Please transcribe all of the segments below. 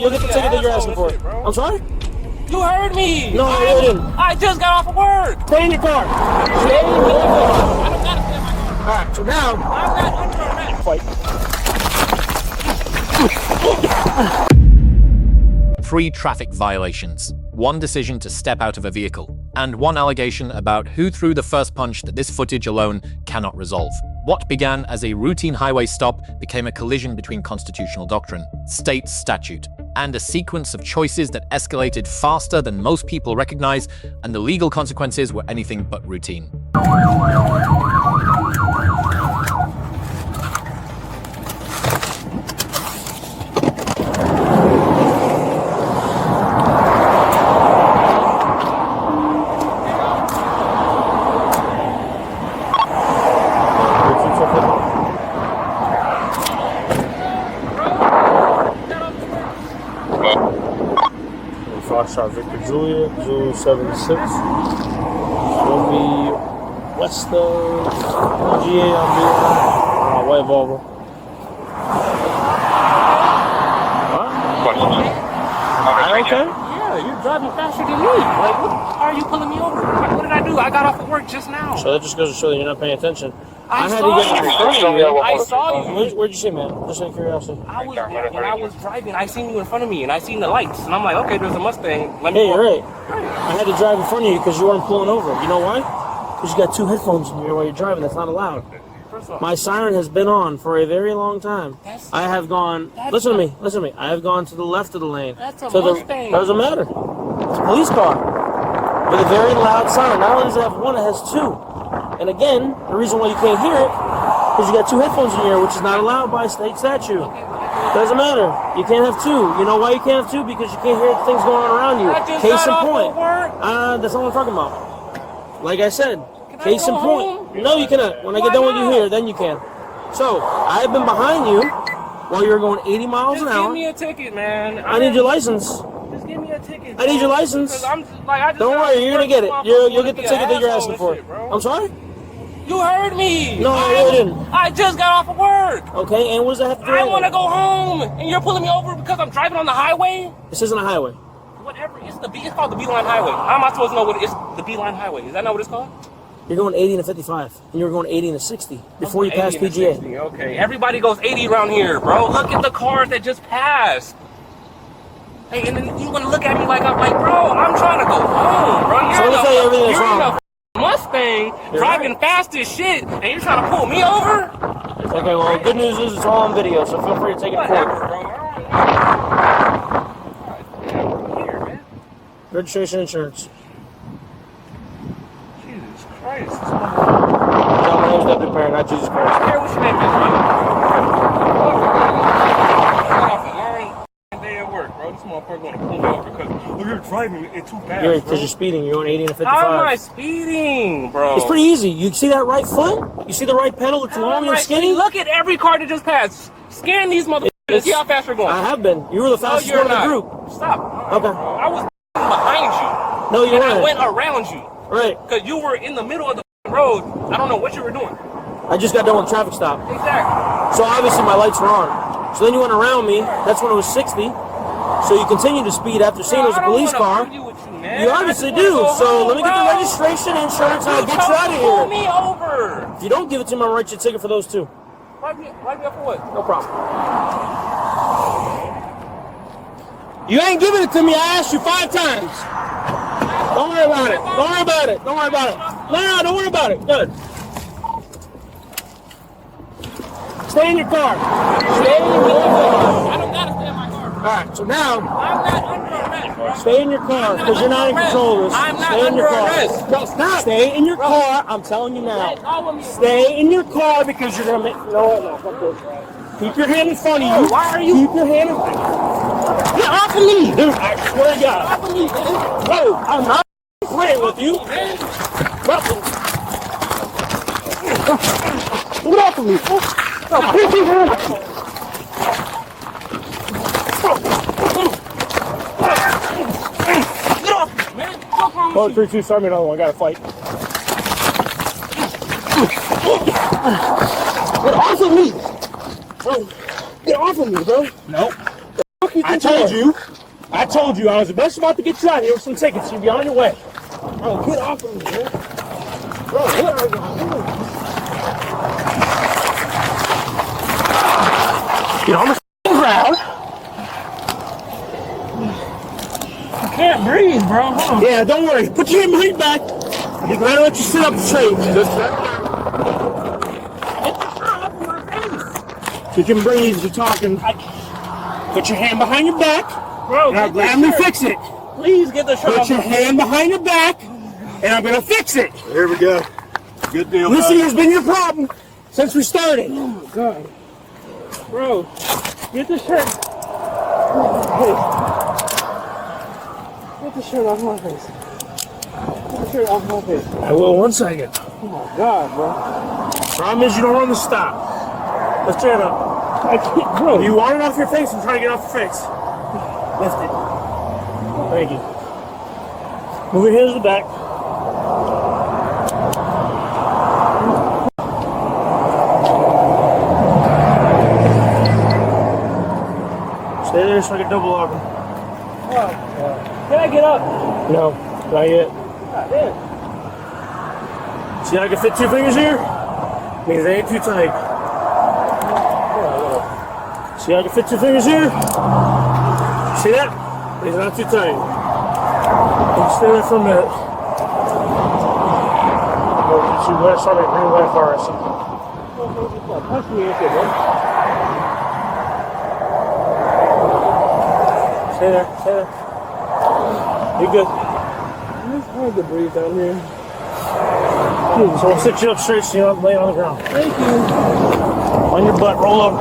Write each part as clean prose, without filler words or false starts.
you'll get the ticket that you're asking for. I'm sorry? You heard me. No, I didn't. I just got off of work. Stay in your car. Stay in your car. I don't gotta stay in my car. All right, so now. I'm not under arrest. Fight. 3 traffic violations, 1 decision to step out of a vehicle, and 1 allegation about who threw the first punch that this footage alone cannot resolve. What began as a routine highway stop became a collision between constitutional doctrine, state statute, and a sequence of choices that escalated faster than most people recognize, and the legal consequences were anything but routine. 5-star Victor Julia, 076. Will be west of GA on Beeline, white Volvo. Okay? Yeah, you're driving faster than me. Like, what are you pulling me over? Like, what did I do? I got off of work just now. So that just goes to show that you're not paying attention. I had to get in front of you. I saw you. Where'd you see me, man? Just out of curiosity. When I was driving, I seen you in front of me, and I seen the lights, and I'm like, okay, there's a Mustang. Let me. Hey, you're right. I had to drive in front of you because you weren't pulling over. You know why? Because you got 2 headphones in your ear while you're driving. That's not allowed. My siren has been on for a very long time. I have gone. Listen to me. Listen to me. I have gone to the left of the lane. That's a Mustang. Doesn't matter. It's a police car with a very loud siren. Not only does it have 1, it has 2. And again, the reason why you can't hear it is you got 2 headphones in your ear, which is not allowed by state statute. Doesn't matter. You can't have 2. You know why you can't have 2? Because you can't hear the things going on around you. Case in point. That's not what I'm talking about. Like I said, case in point. No, you cannot. When I get done with you here, then you can. So, I have been behind you while you were going 80 miles an hour. Give me a ticket, man. I need your license. Just give me a ticket. I need your license. Don't worry, you're going to get it. You'll get the ticket that you're asking for. I'm sorry? You heard me. No, I didn't. I just got off of work. Okay, and what does that have to do with it? I want to go home, and you're pulling me over because I'm driving on the highway? This isn't a highway. Whatever. It's called the Beeline Highway. How am I supposed to know what it's the Beeline Highway? Is that not what it's called? You're going 80 and a 55, and you were going 80 and a 60 before you passed PGA. Okay, everybody goes 80 around here, bro. Look at the cars that just passed. Hey, and then you want to look at me like I'm like, bro, I'm trying to go home, bro. So let me tell you everything that's wrong. You're in a Mustang driving fast as shit, and you're trying to pull me over? Okay, well, good news is it's all on video, so feel free to take it forward. Registration, insurance. Jesus Christ. No, my name's Deputy Parent, not Jesus Christ. I don't care what your name is, man. Day at work, bro. This motherfucker gonna pull me over because you're driving it too fast. You're because you're speeding. You're going 80 and a 55. How am I speeding, bro? It's pretty easy. You see that right foot? You see the right pedal? It's long and skinny. Look at every car that just passed. Scan these motherfuckers. See how fast you're going. I have been. You were the fastest one in the group. Stop. Okay. I was behind you. No, you weren't. I went around you. Right. Because you were in the middle of the road. I don't know what you were doing. I just got done with a traffic stop. Exactly. So obviously my lights were on. So then you went around me. That's when it was 60. So you continue to speed after seeing it was a police car. You obviously do. So let me get the registration, insurance, and I'll get you out of here. Pull me over. If you don't give it to me, I'll write you a ticket for those 2. Write me up for what? No problem. You ain't giving it to me. I asked you 5 times. Don't worry about it. Don't worry about it. Don't worry about it. No, don't worry about it. Good. Stay in your car. Stay in your car. I don't gotta stay in my car. All right, so now, I'm not under arrest, bro. stay in your car because you're not in control of this. I'm not stay in your under car. arrest. No, stop. Stay in your car. I'm telling you now. Stay in your car because you're gonna make. No, fuck this. Keep your hand in front of you. Why are you? Keep your hand in front of you. Get off of me, dude. I swear to God. Get off of me, man. Bro, I'm not playing with you. Get off of me. Now, put your hand. Get off, man. Oh, 3-2, start me another one. I gotta fight. Get off of me. Bro, get off of me, bro. Nope. I I told you I was just about to get you out here with some tickets. You'd be on your way. Bro, get off of me, man. Bro, what are you doing? Get on the ground. I can't breathe, bro. Hold on. Yeah, don't worry. Put your hand behind your back. I'm gonna let you sit up straight. Just so you can breathe. You're talking. Put your hand behind your back. Bro, and I'm gonna fix it. please get the shirt Put off. your hand behind your back, and I'm gonna fix it. Here we go. Good deal. Listen, has been your problem since we started. Oh my god. Bro, get the shirt. Hey. Get the shirt off my face. Get the shirt off my face. I will, 1 second. Oh my god, bro. Problem is you don't run the stop. Let's turn it up. I can't, bro. You want it off your face? I'm trying to get it off your face. Lift it. Thank you. Move your hands to the back. Stay there so I can double log them. Can I get up? No, not yet. God damn. See how I can fit 2 fingers here? Means they ain't too tight. See how I can fit 2 fingers here? See that? Means they're not too tight. Just stay there for a minute. See where I started green light bar or something. Punch me into it, bro. Stay there, stay there. You're good. It's hard to breathe down here. So we'll sit you up straight so you don't lay on the ground. Thank you. On your butt, roll over.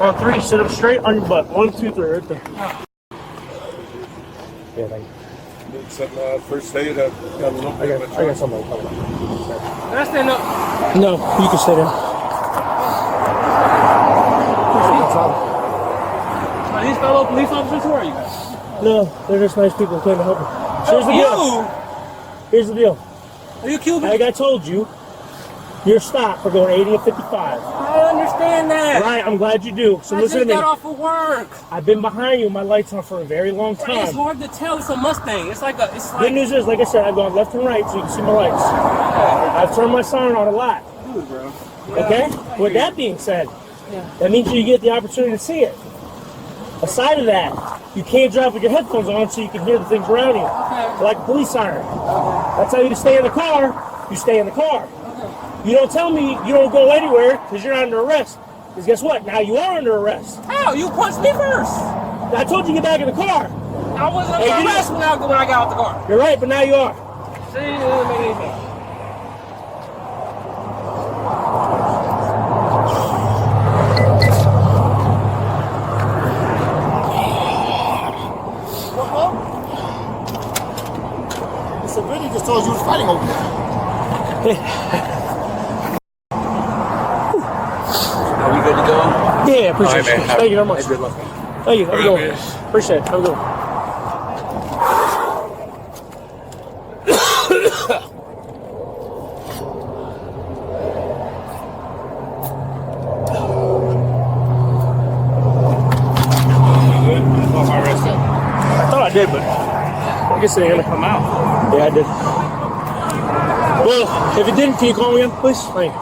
On 3, sit up straight on your butt. 1, 2, 3, right there. Yeah, thank you. Some first aid. I got somebody coming. Can I stand up? No, you can stay there. Are these fellow police officers? Who are you guys? No, they're just nice people who came to help me. Here's the deal. Here's the deal. Are you Cuban? Like I told you, you're stopped for going 80 and 55. I understand that. Right, I'm glad you do. So I listen just to me. got off of work. I've been behind you, my lights on for a very long It's time. hard to tell. It's a Mustang. It's like Good news is, like I said, I've gone left and right so you can see my lights. I've turned my siren on a lot. Dude, bro. Okay? With that being said, that means you get the opportunity to see it. Aside of that, you can't drive with your headphones on so you can hear the things around you. Like a police siren. That's how you stay in the car. You stay in the car. You don't tell me you don't go anywhere because you're not under arrest. Because guess what? Now you are under arrest. How? You punched me first. I told you to get back in the car. I was under Hey, you arrest when I got out the car. You're right, but now you are. See, it doesn't make any sense. Somebody just told you was fighting over there. Are we good to go? Yeah, appreciate All right, it. man. Thank you very much. Good luck. Thank you. Have a good one. Appreciate it. Have a good one. I thought I did, but I guess they're gonna come out. Yeah, I did. Well, if it didn't, can you call me in, please? Thank you.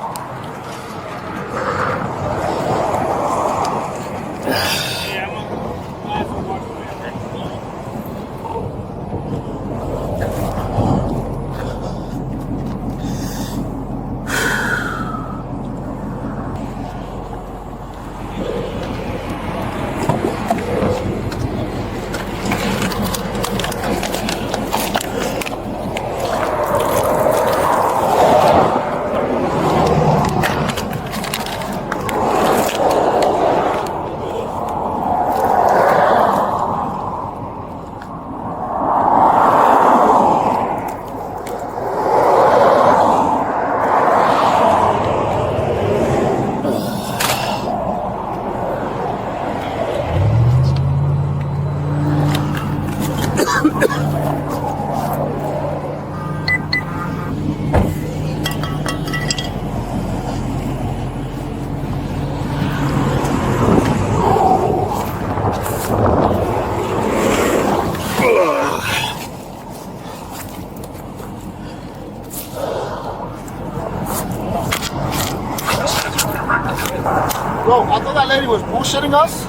telling us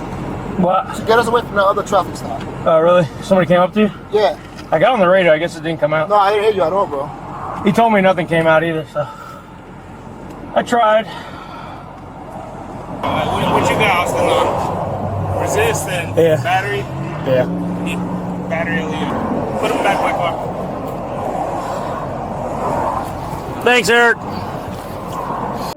What? to get us away from that other traffic stop. Oh, really? Somebody came up to you? Yeah. I got on the radio. I guess it didn't come out. No, I didn't hear you at all, bro. He told me nothing came out either, so I tried. What you got, Austin? Resist and Yeah. battery? Yeah. Battery lead. Put him back in my car. Thanks, Eric.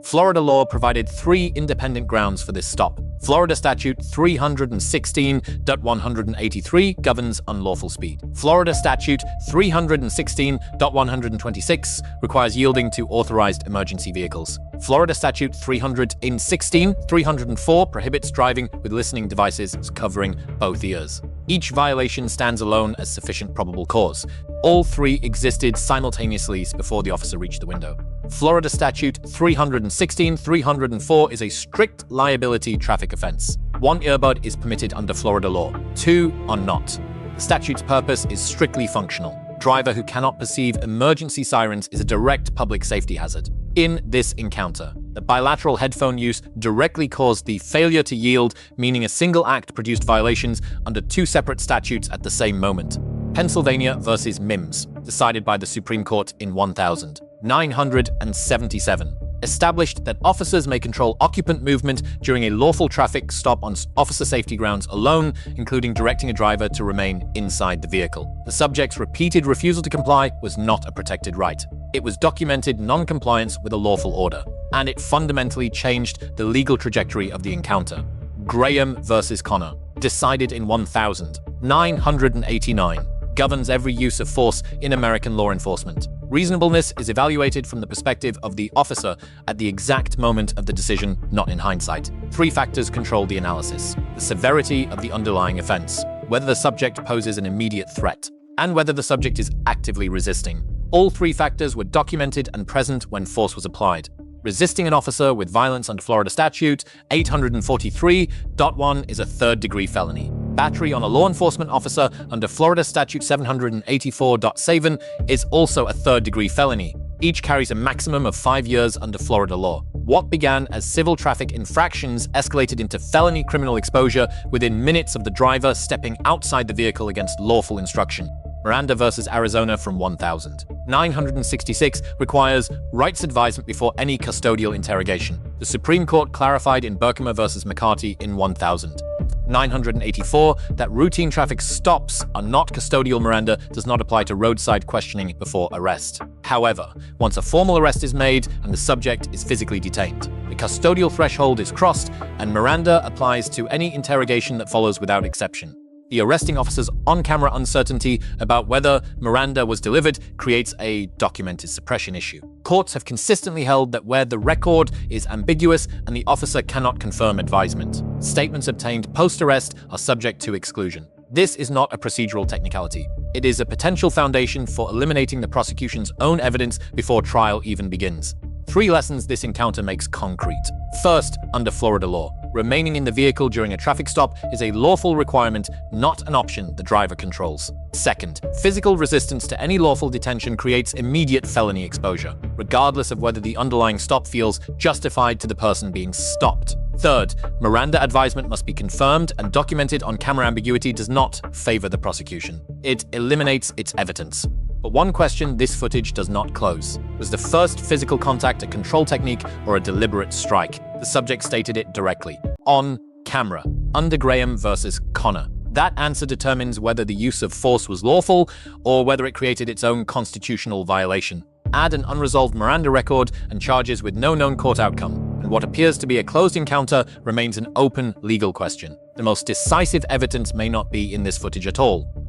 Florida law provided 3 independent grounds for this stop. Florida Statute 316.183 governs unlawful speed. Florida Statute 316.126 requires yielding to authorized emergency vehicles. Florida Statute 304 prohibits driving with listening devices covering both ears. Each violation stands alone as sufficient probable cause. All 3 existed simultaneously before the officer reached the window. Florida Statute 304 is a strict liability traffic offense. 1 earbud is permitted under Florida law. 2 are not. The statute's purpose is strictly functional. Driver who cannot perceive emergency sirens is a direct public safety hazard. In this encounter, the bilateral headphone use directly caused the failure to yield, meaning a single act produced violations under 2 separate statutes at the same moment. Pennsylvania versus Mimms, decided by the Supreme Court in 1977, established that officers may control occupant movement during a lawful traffic stop on officer safety grounds alone, including directing a driver to remain inside the vehicle. The subject's repeated refusal to comply was not a protected right. It was documented non-compliance with a lawful order, and it fundamentally changed the legal trajectory of the encounter. Graham versus Connor, decided in 1989, governs every use of force in American law enforcement. Reasonableness is evaluated from the perspective of the officer at the exact moment of the decision, not in hindsight. 3 factors control the analysis: the severity of the underlying offense, whether the subject poses an immediate threat, and whether the subject is actively resisting. All 3 factors were documented and present when force was applied. Resisting an officer with violence under Florida Statute 843.1 is a 3rd-degree felony. Battery on a law enforcement officer under Florida Statute 784.7 is also a 3rd-degree felony. Each carries a maximum of 5 years under Florida law. What began as civil traffic infractions escalated into felony criminal exposure within minutes of the driver stepping outside the vehicle against lawful instruction. Miranda versus Arizona from 1966 requires rights advisement before any custodial interrogation. The Supreme Court clarified in Berkmer versus McCarty in 1984 that routine traffic stops are not custodial. Miranda does not apply to roadside questioning before arrest. However, once a formal arrest is made and the subject is physically detained, the custodial threshold is crossed and Miranda applies to any interrogation that follows without exception. The arresting officer's on-camera uncertainty about whether Miranda was delivered creates a documented suppression issue. Courts have consistently held that where the record is ambiguous and the officer cannot confirm advisement, statements obtained post-arrest are subject to exclusion. This is not a procedural technicality. It is a potential foundation for eliminating the prosecution's own evidence before trial even begins. 3 lessons this encounter makes concrete. First, under Florida law, remaining in the vehicle during a traffic stop is a lawful requirement, not an option the driver controls. Second, physical resistance to any lawful detention creates immediate felony exposure, regardless of whether the underlying stop feels justified to the person being stopped. Third, Miranda advisement must be confirmed, and documented on-camera ambiguity does not favor the prosecution. It eliminates its evidence. But one question this footage does not close: was the first physical contact a control technique or a deliberate strike? The subject stated it directly, on camera, under Graham versus Connor. That answer determines whether the use of force was lawful or whether it created its own constitutional violation. Add an unresolved Miranda record and charges with no known court outcome, and what appears to be a closed encounter remains an open legal question. The most decisive evidence may not be in this footage at all.